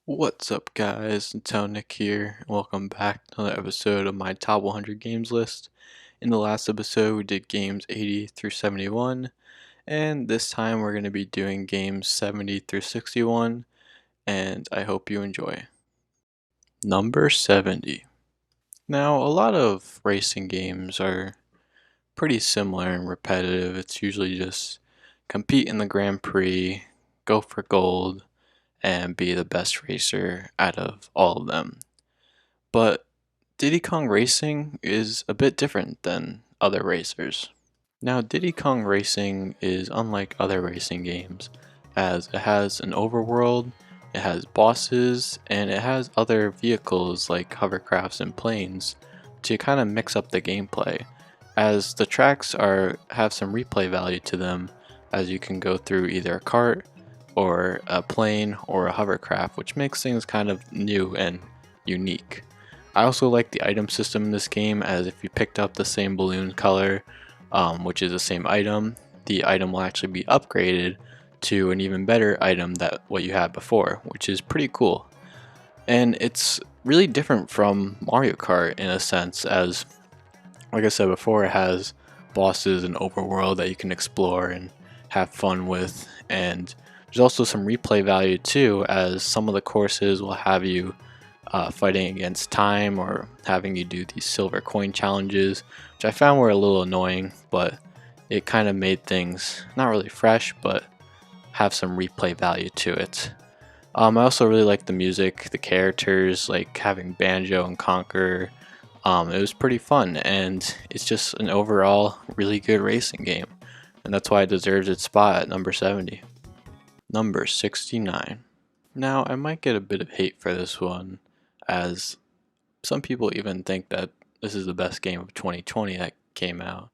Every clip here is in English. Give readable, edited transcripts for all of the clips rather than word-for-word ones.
What's up, guys? It's Nick here. Welcome back to another episode of my top 100 games list. In the last episode, we did games 80 through 71, and this time we're going to be doing games 70 through 61, and I hope you enjoy. Number 70. Now, a lot of racing games are pretty similar and repetitive. It's usually just compete in the Grand Prix, go for gold, and be the best racer out of all of them. But Diddy Kong Racing is a bit different than other racers. Now, Diddy Kong Racing is unlike other racing games, as it has an overworld, it has bosses, and it has other vehicles like hovercrafts and planes to kind of mix up the gameplay, as the tracks have some replay value to them, as you can go through either a cart or a plane or a hovercraft, which makes things kind of new and unique. I also like the item system in this game, as if you picked up the same balloon color, which is the same item, the item will actually be upgraded to an even better item than what you had before, which is pretty cool. And it's really different from Mario Kart in a sense, as like I said before, it has bosses and overworld that you can explore and have fun with, and there's also some replay value too, as some of the courses will have you fighting against time or having you do these silver coin challenges, which I found were a little annoying, but it kind of made things not really fresh, but have some replay value to it. I also really like the music, the characters, like having Banjo and Conquer. It was pretty fun, and it's just an overall really good racing game, and that's why it deserves its spot at number 70. Number 69. Now, I might get a bit of hate for this one, as some people even think that this is the best game of 2020 that came out,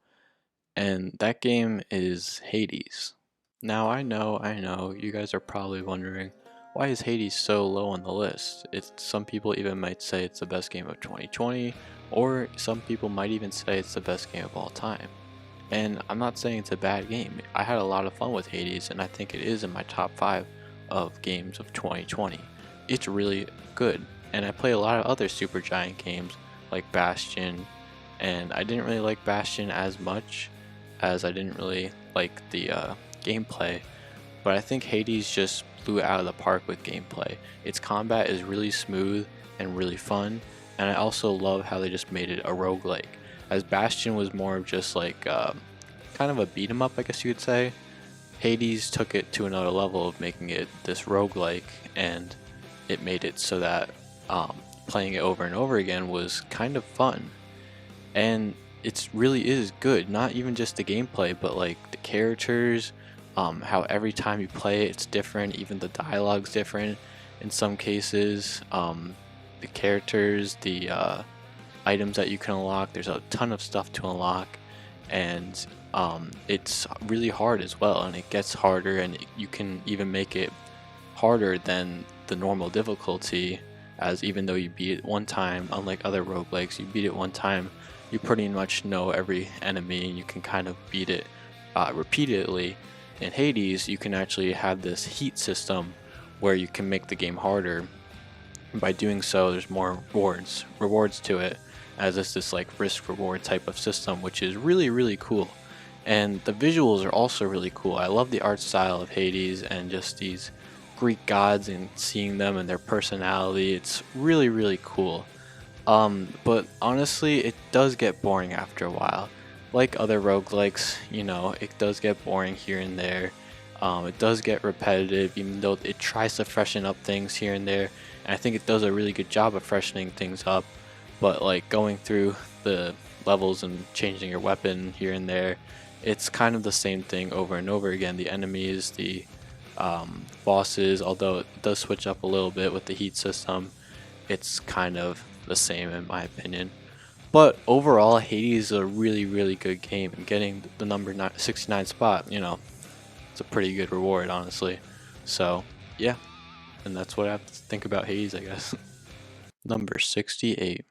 and that game is Hades. Now, I know, you guys are probably wondering, why is Hades so low on the list? Some people even might say it's the best game of 2020, or some people might even say it's the best game of all time. And I'm not saying it's a bad game. I had a lot of fun with Hades, and I think it is in my top 5 of games of 2020. It's really good, and I play a lot of other Supergiant games like Bastion, and I didn't really like Bastion as much, as I didn't really like the gameplay, but I think Hades just blew it out of the park with gameplay. Its combat is really smooth and really fun, and I also love how they just made it a roguelike, as Bastion was more of just like kind of a beat 'em up, I guess you could say. Hades took it to another level of making it this roguelike, and it made it so that playing it over and over again was kind of fun. And it really is good, not even just the gameplay, but like the characters, how every time you play it, it's different, even the dialogue's different in some cases. The characters, the items that you can unlock, there's a ton of stuff to unlock, and it's really hard as well, and it gets harder, and you can even make it harder than the normal difficulty, as even though you beat it one time, unlike other roguelikes, you beat it one time, you pretty much know every enemy, and you can kind of beat it repeatedly. In Hades, you can actually have this heat system where you can make the game harder. By doing so, there's more rewards to it, as it's this like risk reward type of system, which is really cool. And the visuals are also really cool. I love the art style of Hades and just these Greek gods and seeing them and their personality. It's really cool. But honestly, it does get boring after a while. Like other roguelikes, it does get boring here and there. It does get repetitive, even though it tries to freshen up things here and there. And I think it does a really good job of freshening things up. But like going through the levels and changing your weapon here and there, it's kind of the same thing over and over again. The enemies, the bosses, although it does switch up a little bit with the heat system, it's kind of the same in my opinion. But overall, Hades is a really good game, and getting the number 69 spot, it's a pretty good reward, honestly. So, yeah, and that's what I have to think about Hades, I guess. Number 68.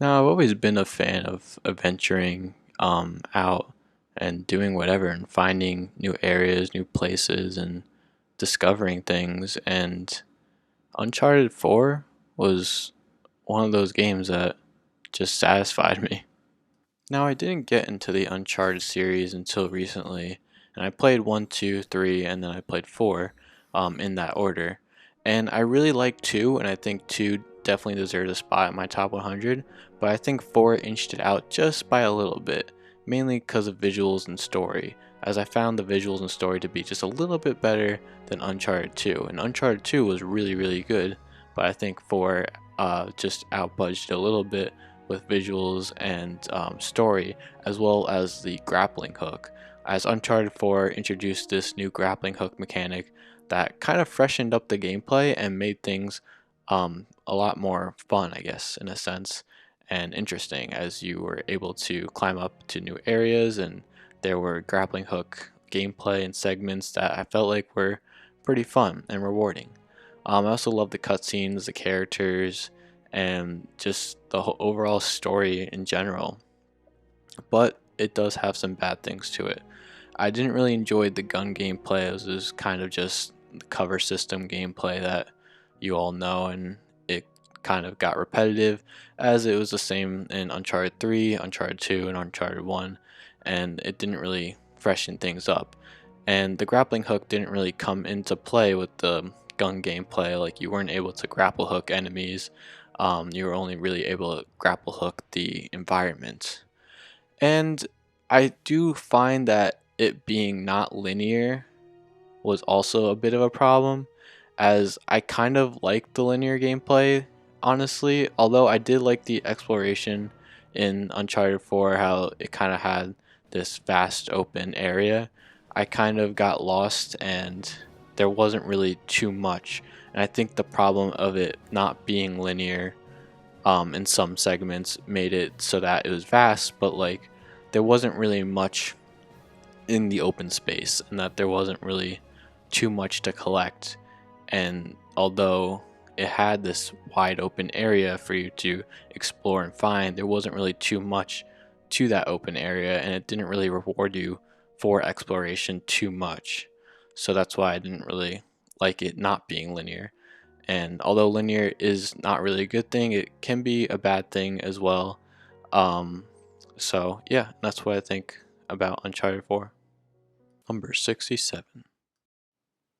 Now, I've always been a fan of adventuring out and doing whatever and finding new areas, new places, and discovering things. And Uncharted 4 was one of those games that just satisfied me. Now, I didn't get into the Uncharted series until recently, and I played 1, 2, 3, and then I played 4 in that order. And I really like 2, and I think 2 definitely deserves a spot in my top 100, but I think 4 inched it out just by a little bit, mainly because of visuals and story, as I found the visuals and story to be just a little bit better than Uncharted 2. And Uncharted 2 was really, really good, but I think 4 just outbudged it a little bit with visuals and story, as well as the grappling hook, as Uncharted 4 introduced this new grappling hook mechanic that kind of freshened up the gameplay and made things a lot more fun, I guess, in a sense, and interesting, as you were able to climb up to new areas, and there were grappling hook gameplay and segments that I felt like were pretty fun and rewarding. I also love the cutscenes, the characters, and just the whole overall story in general. But it does have some bad things to it. I didn't really enjoy the gun gameplay. It was kind of just the cover system gameplay that you all know, and it kind of got repetitive, as it was the same in Uncharted 3, Uncharted 2, and Uncharted 1, and it didn't really freshen things up. And the grappling hook didn't really come into play with the gun gameplay. Like, you weren't able to grapple hook enemies. You were only really able to grapple hook the environment. And I do find that it being not linear was also a bit of a problem, as I kind of like the linear gameplay, honestly, although I did like the exploration in Uncharted 4, how it kind of had this vast open area. I kind of got lost and there wasn't really too much. And I think the problem of it not being linear in some segments made it so that it was vast, but like there wasn't really much in the open space, and that there wasn't really too much to collect. And although it had this wide open area for you to explore and find, there wasn't really too much to that open area, and it didn't really reward you for exploration too much. So that's why I didn't really like it not being linear. And although linear is not really a good thing, it can be a bad thing as well. Um, so yeah, that's what I think about Uncharted 4. Number 67.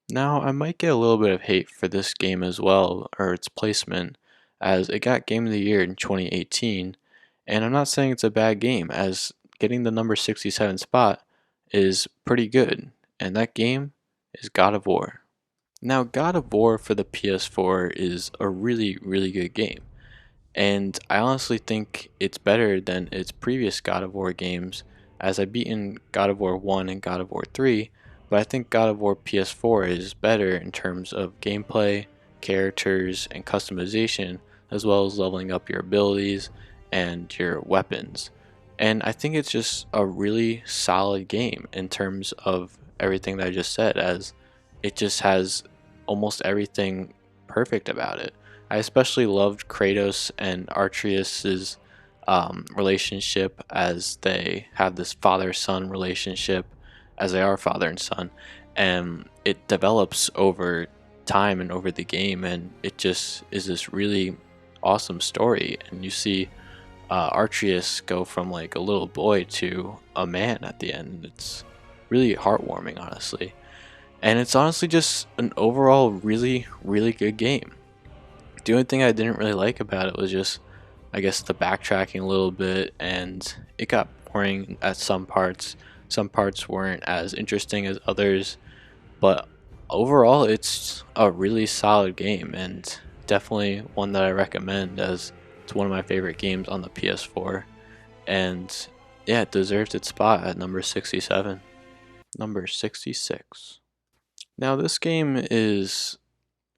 Now, I might get a little bit of hate for this game as well, or its placement, as it got Game of the Year in 2018, and I'm not saying it's a bad game, as getting the number 67 spot is pretty good, and that game is God of War. Now, God of War for the PS4 is a really, really good game, and I honestly think it's better than its previous God of War games, as I've beaten God of War 1 and God of War 3, but I think God of War PS4 is better in terms of gameplay, characters, and customization, as well as leveling up your abilities and your weapons. And I think it's just a really solid game in terms of everything that I just said, as it just has almost everything perfect about it. I especially loved Kratos and Atreus's relationship, as they have this father-son relationship, as they are father and son, and it develops over time and over the game, and it just is this really awesome story. And you see Atreus go from like a little boy to a man at the end. It's really heartwarming, honestly, and it's honestly just an overall really, really good game. The only thing I didn't really like about it was just, I guess, the backtracking a little bit, and it got boring at some parts. Some parts weren't as interesting as others, but overall, it's a really solid game, and definitely one that I recommend, as it's one of my favorite games on the PS4. And yeah, it deserves its spot at number 67. Number 66. Now, this game is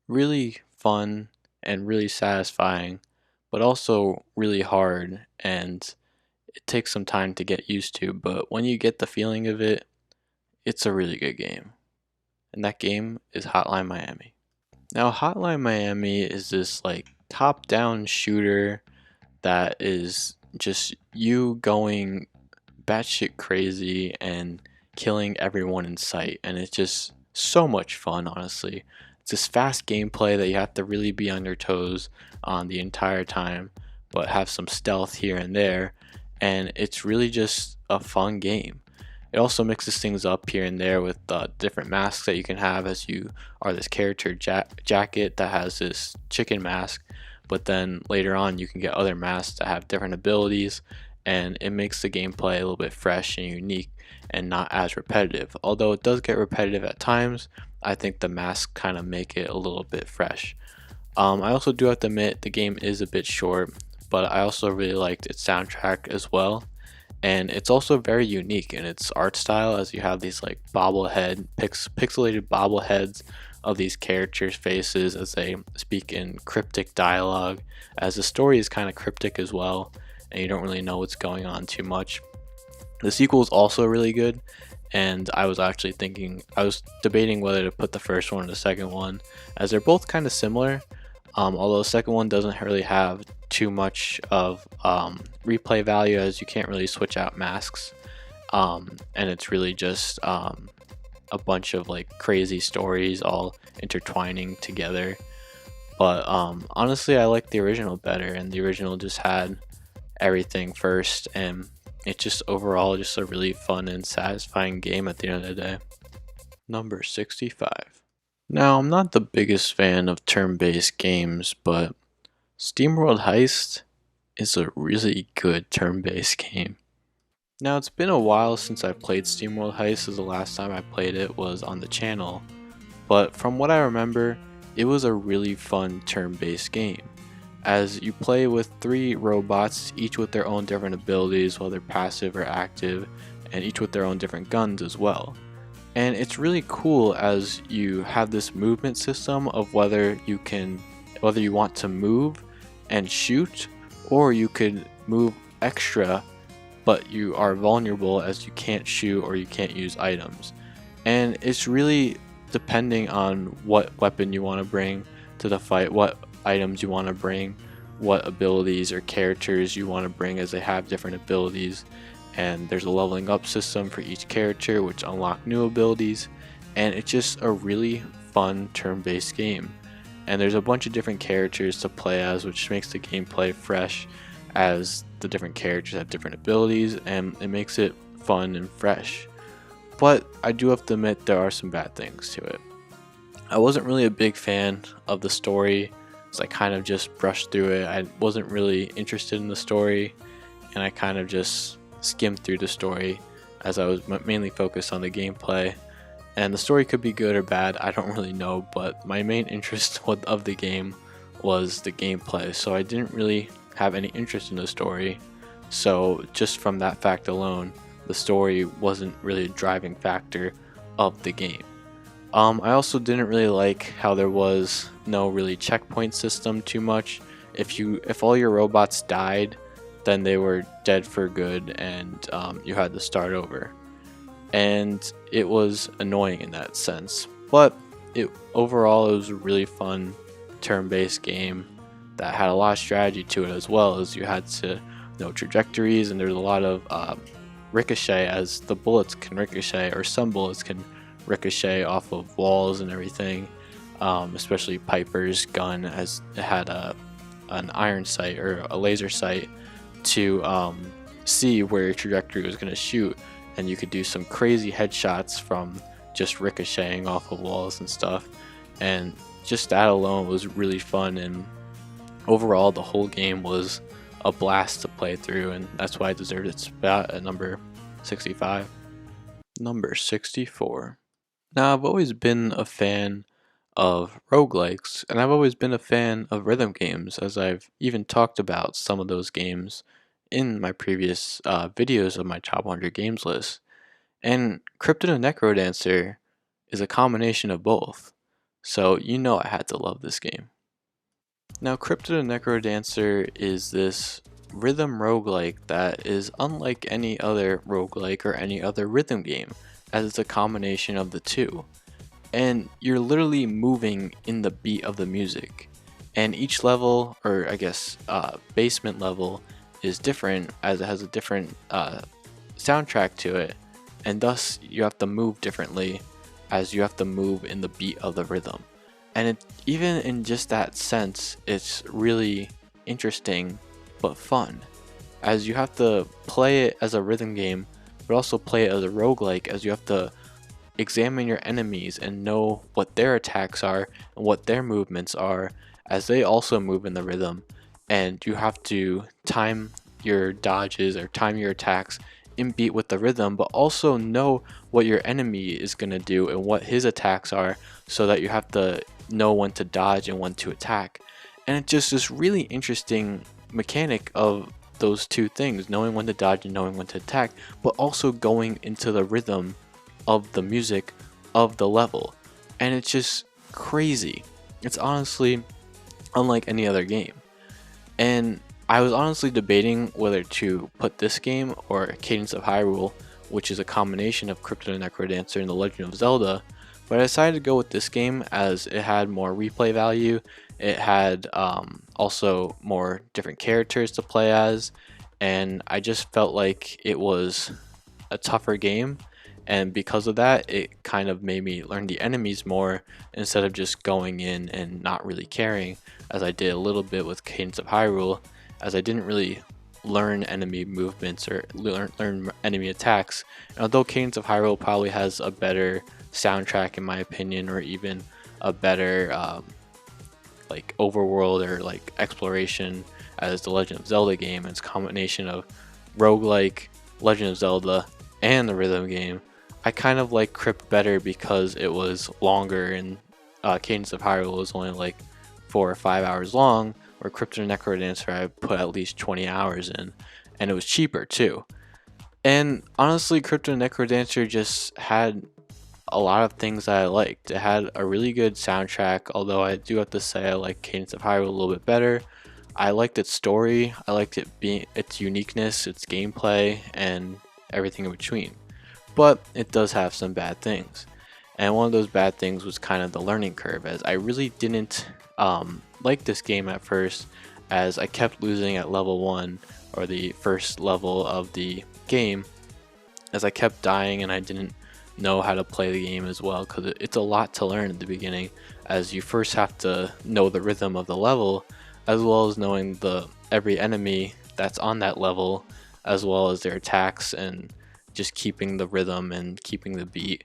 really fun and really satisfying, but also really hard, and it takes some time to get used to. But when you get the feeling of it, it's a really good game. And that game is Hotline Miami. Now, Hotline Miami is this like top down shooter that is just you going batshit crazy and killing everyone in sight, and it's just so much fun, honestly. It's this fast gameplay that you have to really be on your toes on the entire time, but have some stealth here and there, and it's really just a fun game. It also mixes things up here and there with different masks that you can have, as you are this character jacket that has this chicken mask, but then later on you can get other masks that have different abilities, and it makes the gameplay a little bit fresh and unique and not as repetitive. Although it does get repetitive at times, I think the masks kind of make it a little bit fresh. I also do have to admit the game is a bit short, but I also really liked its soundtrack as well. And it's also very unique in its art style, as you have these like pixelated bobbleheads of these characters' faces as they speak in cryptic dialogue, as the story is kind of cryptic as well, and you don't really know what's going on too much. The sequel is also really good, and I was debating whether to put the first one or the second one, as they're both kind of similar. Although the second one doesn't really have too much of replay value, as you can't really switch out masks, and it's really just a bunch of like crazy stories all intertwining together. But honestly, I like the original better, and the original just had everything first, and it's just overall just a really fun and satisfying game at the end of the day. Number 65. Now, I'm not the biggest fan of turn-based games, but SteamWorld Heist is a really good turn-based game. Now, it's been a while since I played SteamWorld Heist, as the last time I played it was on the channel, but from what I remember, it was a really fun turn-based game, as you play with 3 robots, each with their own different abilities, whether passive or active, and each with their own different guns as well. And it's really cool, as you have this movement system of whether you want to move and shoot, or you could move extra but you are vulnerable, as you can't shoot or you can't use items. And it's really depending on what weapon you want to bring to the fight, what items you want to bring, what abilities or characters you want to bring, as they have different abilities. And there's a leveling up system for each character which unlock new abilities, and it's just a really fun turn-based game. And there's a bunch of different characters to play as, which makes the gameplay fresh, as the different characters have different abilities, and it makes it fun and fresh. But I do have to admit there are some bad things to it. I wasn't really a big fan of the story, so I kind of just brushed through it. I wasn't really interested in the story, and I kind of just skimmed through the story, as I was mainly focused on the gameplay. And the story could be good or bad, I don't really know, but my main interest of the game was the gameplay, so I didn't really have any interest in the story. So just from that fact alone, the story wasn't really a driving factor of the game. I also didn't really like how there was no really checkpoint system too much. If all your robots died, then they were dead for good, and you had to start over. And it was annoying in that sense. But overall, it was a really fun turn-based game that had a lot of strategy to it, as well as you had to know trajectories, and there's a lot of ricochet, as the bullets can ricochet, or some bullets can ricochet off of walls and everything. Especially Piper's gun, as it had an iron sight or a laser sight to see where your trajectory was going to shoot, and you could do some crazy headshots from just ricocheting off of walls and stuff. And just that alone was really fun, and overall the whole game was a blast to play through, and that's why it deserved its spot at number 65. Number 64. Now, I've always been a fan of roguelikes, and I've always been a fan of rhythm games, as I've even talked about some of those games in my previous videos of my top 100 games list. And Cryptid the NecroDancer is a combination of both, so you know I had to love this game. Now, Cryptid the NecroDancer is this rhythm roguelike that is unlike any other roguelike or any other rhythm game, as it's a combination of the two. And you're literally moving in the beat of the music. And each level, or I guess basement level, is different, as it has a different soundtrack to it, and thus you have to move differently, as you have to move in the beat of the rhythm. And even in just that sense, it's really interesting but fun, as you have to play it as a rhythm game, but also play it as a roguelike, as you have to examine your enemies and know what their attacks are and what their movements are, as they also move in the rhythm, and you have to time your dodges or time your attacks in beat with the rhythm, but also know what your enemy is going to do and what his attacks are, so that you have to know when to dodge and when to attack. And it's just this really interesting mechanic of those two things, knowing when to dodge and knowing when to attack, but also going into the rhythm of the music of the level. And it's just crazy. It's honestly unlike any other game. And I was honestly debating whether to put this game or Cadence of Hyrule, which is a combination of Crypt of the Necrodancer and The Legend of Zelda, but I decided to go with this game as it had more replay value. It had also more different characters to play as, and I just felt like it was a tougher game, and because of that it kind of made me learn the enemies more instead of just going in and not really caring, as I did a little bit with Cadence of Hyrule, as I didn't really learn enemy movements or learn enemy attacks. And although Cadence of Hyrule probably has a better soundtrack in my opinion, or even a better like overworld or like exploration as the Legend of Zelda game, it's a combination of roguelike, Legend of Zelda, and the rhythm game, I kind of like Crypt better because it was longer, and Cadence of Hyrule was only like 4 or 5 hours long, where Crypt of the Necrodancer I put at least 20 hours in, and it was cheaper too. And honestly, Crypt of the Necrodancer just had a lot of things that I liked. It had a really good soundtrack, although I do have to say I like Cadence of Hyrule a little bit better. I liked its story, I liked it being its uniqueness, its gameplay, and everything in between. But it does have some bad things. And one of those bad things was kind of the learning curve, as I really didn't like this game at first, as I kept losing at level 1, or the first level of the game, as I kept dying and I didn't know how to play the game as well, because it's a lot to learn at the beginning, as you first have to know the rhythm of the level, as well as knowing every enemy that's on that level, as well as their attacks, and just keeping the rhythm and keeping the beat.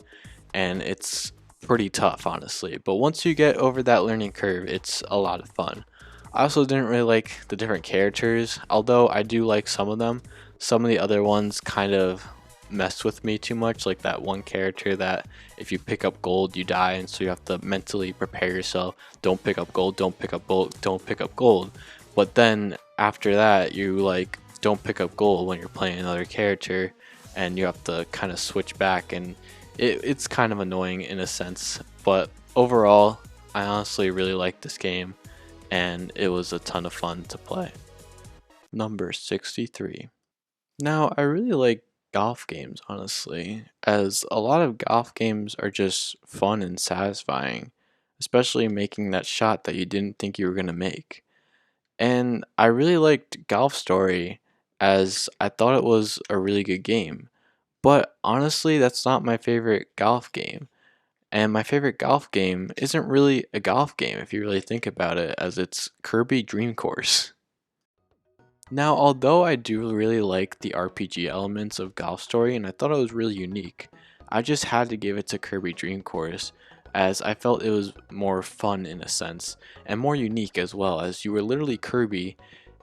And it's pretty tough, honestly, but once you get over that learning curve, it's a lot of fun. I also didn't really like the different characters, although I do like some of them. Some of the other ones kind of messed with me too much, like that one character that if you pick up gold you die, and so you have to mentally prepare yourself, don't pick up gold, don't pick up gold, don't pick up gold. But then after that you like don't pick up gold when you're playing another character, and you have to kind of switch back, and it's kind of annoying in a sense. But overall, I honestly really like this game, and it was a ton of fun to play. Number 63. Now, I really like golf games, honestly, as a lot of golf games are just fun and satisfying, especially making that shot that you didn't think you were going to make. And I really liked Golf Story, as I thought it was a really good game. But honestly, that's not my favorite golf game. And my favorite golf game isn't really a golf game if you really think about it, as it's Kirby Dream Course. Now, although I do really like the RPG elements of Golf Story and I thought it was really unique, I just had to give it to Kirby Dream Course, as I felt it was more fun in a sense, and more unique as well, as you were literally Kirby,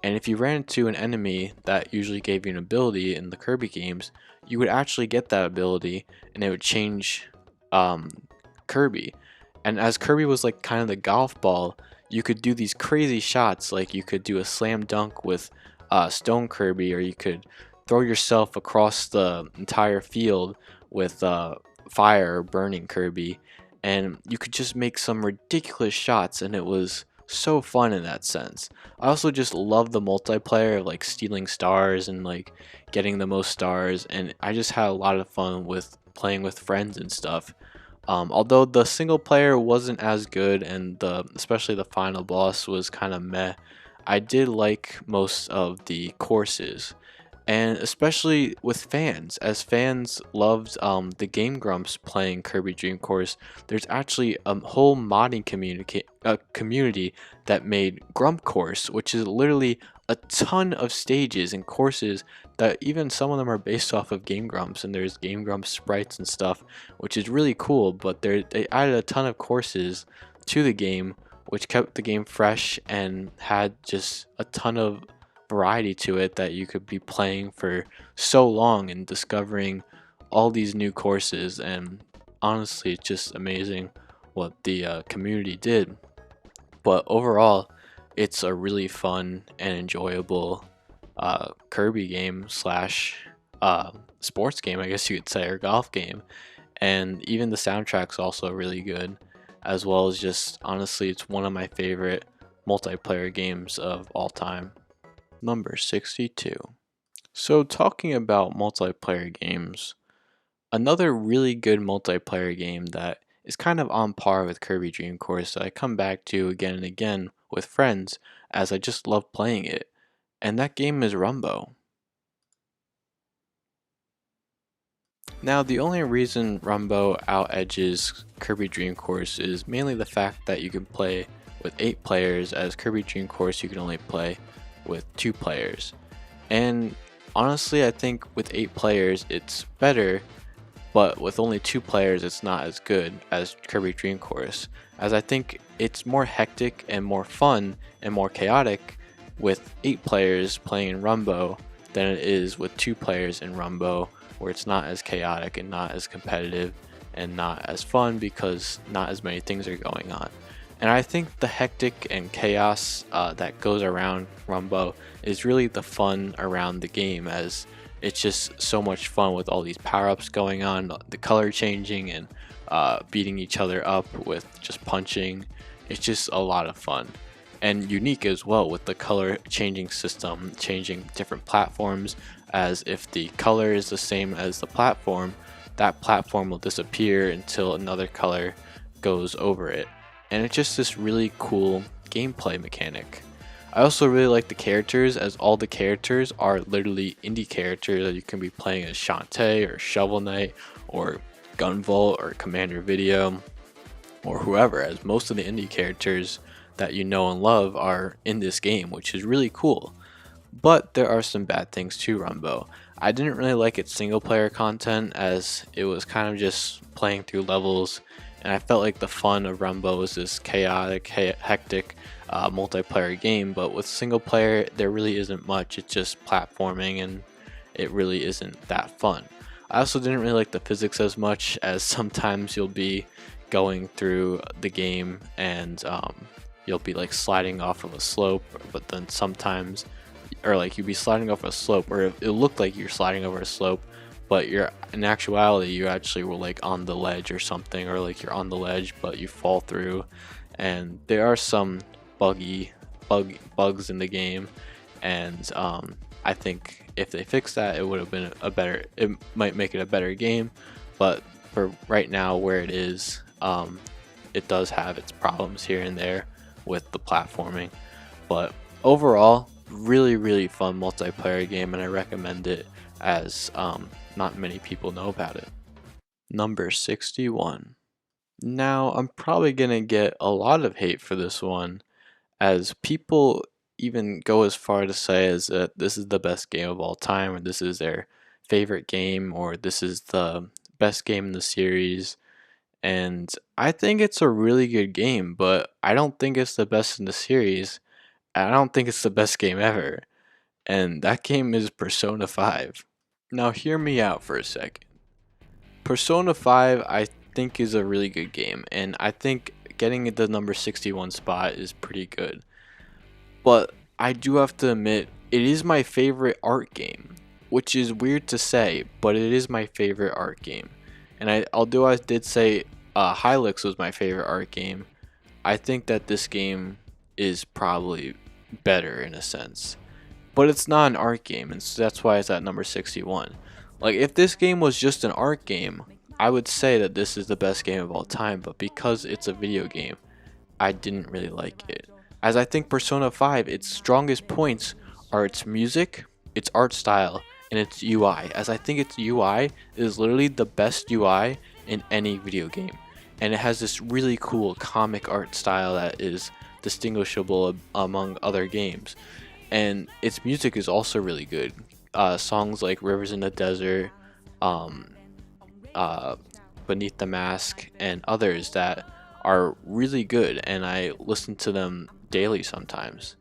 and if you ran into an enemy that usually gave you an ability in the Kirby games, you would actually get that ability and it would change um, Kirby. And as Kirby was like kind of the golf ball, you could do these crazy shots, like you could do a slam dunk with Stone Kirby, or you could throw yourself across the entire field with fire or burning Kirby, and you could just make some ridiculous shots, and it was so fun in that sense. I also just love the multiplayer of like stealing stars and like getting the most stars, and I just had a lot of fun with playing with friends and stuff. Although the single player wasn't as good, and especially the final boss was kind of meh, I did like most of the courses, and especially with fans, as fans loved the Game Grumps playing Kirby Dream Course. There's actually a whole modding community that made Grump Course, which is literally a ton of stages and courses that even some of them are based off of Game Grumps, and there's Game Grumps sprites and stuff, which is really cool. But they added a ton of courses to the game, which kept the game fresh and had just a ton of variety to it that you could be playing for so long and discovering all these new courses. And honestly, it's just amazing what the community did. But overall, it's a really fun and enjoyable Kirby game slash sports game, I guess you could say, or golf game. And even the soundtrack's also really good, as well as just honestly, it's one of my favorite multiplayer games of all time. Number 62. So, talking about multiplayer games, another really good multiplayer game that is kind of on par with Kirby Dream Course that I come back to again and again with friends as I just love playing it, and that game is Rumbo. Now, the only reason Rumbo out-edges Kirby Dream Course is mainly the fact that you can play with 8 players, as Kirby Dream Course you can only play with 2 players. And honestly, I think with 8 players it's better, but with only 2 players it's not as good as Kirby Dream Course, as I think it's more hectic and more fun and more chaotic with 8 players playing in Rumbo than it is with 2 players in Rumbo, where it's not as chaotic and not as competitive and not as fun because not as many things are going on. And I think the hectic and chaos that goes around Rumbo is really the fun around the game, as it's just so much fun with all these power-ups going on, the color changing, and beating each other up with just punching. It's just a lot of fun and unique as well, with the color changing system, changing different platforms, as if the color is the same as the platform, that platform will disappear until another color goes over it. And it's just this really cool gameplay mechanic. I also really like the characters, as all the characters are literally indie characters that you can be playing as Shantae or Shovel Knight or Gunvolt or Commander Video or whoever, as most of the indie characters that you know and love are in this game, which is really cool. But there are some bad things to Rumbo. I didn't really like its single player content, as it was kind of just playing through levels, and I felt like the fun of Rumbo was this chaotic, hectic multiplayer game. But with single player, there really isn't much. It's just platforming, and it really isn't that fun. I also didn't really like the physics as much, as sometimes you'll be going through the game and you'll be like sliding off of a slope, but then sometimes, or like you'll be sliding off a slope, or it looked like you're sliding over a slope, but you're in actuality you actually were like on the ledge or something, or like you're on the ledge but you fall through. And there are some bugs in the game, and I think if they fix that, it would have been it might make it a better game. But for right now, where it is, it does have its problems here and there with the platforming. But overall, really fun multiplayer game, and I recommend it, as not many people know about it. Number 61. Now, I'm probably gonna get a lot of hate for this one, as people even go as far to say as that this is the best game of all time, or this is their favorite game, or this is the best game in the series. And I think it's a really good game, but I don't think it's the best in the series. I don't think it's the best game ever. And that game is Persona 5. Now, hear me out for a second. Persona 5, I think, is a really good game, and I think getting the number 61 spot is pretty good. But I do have to admit, it is my favorite art game, which is weird to say, but it is my favorite art game. And although I did say Hylics was my favorite art game, I think that this game is probably better in a sense. But it's not an art game, and so that's why it's at number 61. Like, if this game was just an art game, I would say that this is the best game of all time, but because it's a video game, I didn't really like it. As I think Persona 5, its strongest points are its music, its art style, in its UI, as I think its UI is literally the best UI in any video game. And it has this really cool comic art style that is distinguishable among other games. And its music is also really good. Songs like Rivers in the Desert, um, uh, Beneath the Mask, and others that are really good, and I listen to them daily sometimes.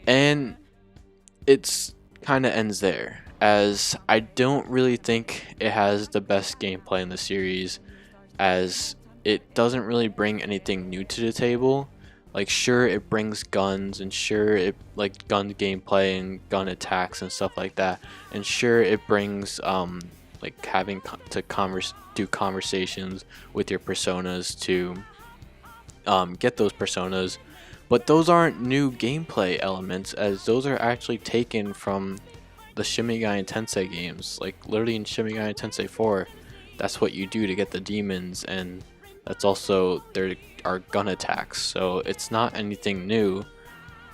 And it's kind of ends there, as I don't really think it has the best gameplay in the series, as it doesn't really bring anything new to the table. Like, sure, it brings guns, and sure, it like gun gameplay and gun attacks and stuff like that, and sure, it brings like having to do conversations with your personas to get those personas, but those aren't new gameplay elements, as those are actually taken from the Shin Megami Tensei games. Like, literally in Shin Megami Tensei 4, that's what you do to get the demons, and that's also there are gun attacks. So it's not anything new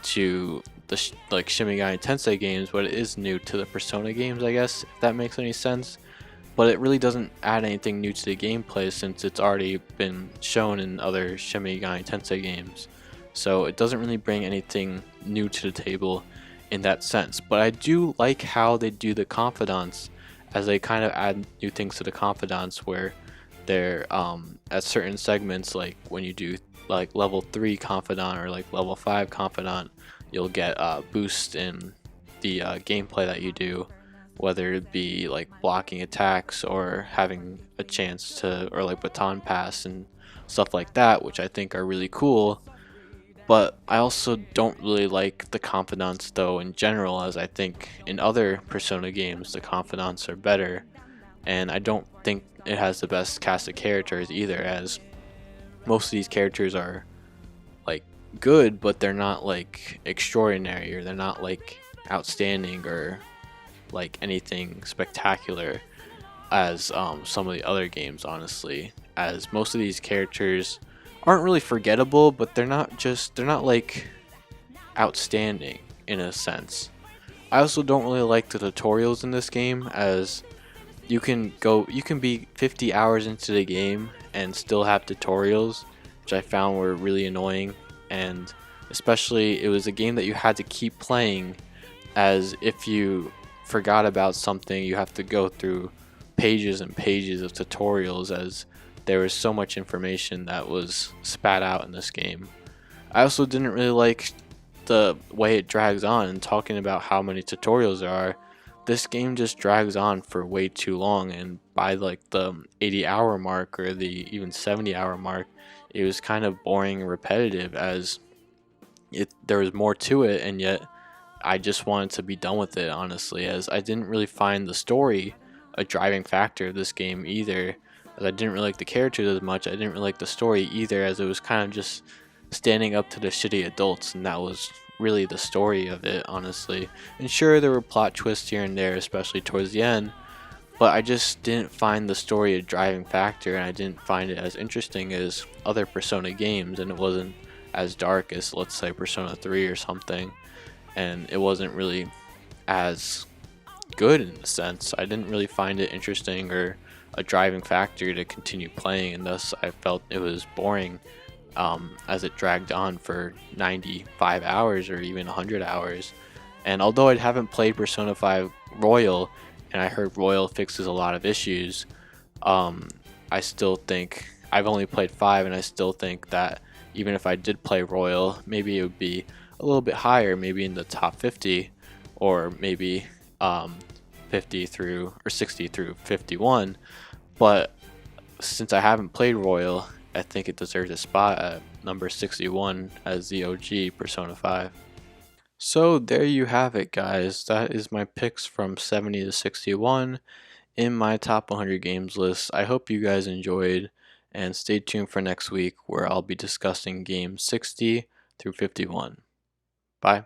to the like Shin Megami Tensei games, but it is new to the Persona games, I guess, if that makes any sense. But it really doesn't add anything new to the gameplay, since it's already been shown in other Shin Megami Tensei games. So it doesn't really bring anything new to the table in that sense. But I do like how they do the confidants, as they kind of add new things to the confidants, where they're at certain segments, like when you do like level 3 confidant or like level 5 confidant, you'll get a boost in the gameplay that you do, whether it be like blocking attacks or having a chance to, or like baton pass and stuff like that, which I think are really cool. But I also don't really like the confidants though in general, as I think in other Persona games the confidants are better, and I don't think it has the best cast of characters either, as most of these characters are like good, but they're not like extraordinary, or they're not like outstanding, or like anything spectacular as some of the other games, honestly, as most of these characters aren't really forgettable, but they're not like outstanding in a sense. I also don't really like the tutorials in this game, as you can be 50 hours into the game and still have tutorials, which I found were really annoying. And especially, it was a game that you had to keep playing, as if you forgot about something, you have to go through pages and pages of tutorials, as there was so much information that was spat out in this game. I also didn't really like the way it drags on, and talking about how many tutorials there are, this game just drags on for way too long, and by like the 80-hour mark, or the even 70-hour mark, it was kind of boring and repetitive, as there was more to it, and yet I just wanted to be done with it, honestly, as I didn't really find the story a driving factor of this game either, as I didn't really like the characters as much. I didn't really like the story either, as it was kind of just standing up to the shitty adults, and that was really the story of it, honestly. And sure, there were plot twists here and there, especially towards the end, but I just didn't find the story a driving factor, and I didn't find it as interesting as other Persona games, and it wasn't as dark as, let's say, Persona 3 or something, and it wasn't really as good in a sense. I didn't really find it interesting or a driving factor to continue playing, and thus I felt it was boring, as it dragged on for 95 hours or even 100 hours. And although I haven't played Persona 5 Royal, and I heard Royal fixes a lot of issues, I still think I've only played 5, and I still think that even if I did play Royal, maybe it would be a little bit higher, maybe in the top 50, or maybe 50 through or 60 through 51. But since I haven't played Royal, I think it deserves a spot at number 61 as the OG Persona 5. So there you have it, guys. That is my picks from 70 to 61 in my top 100 games list. I hope you guys enjoyed, and stay tuned for next week, where I'll be discussing games 60 through 51. Bye.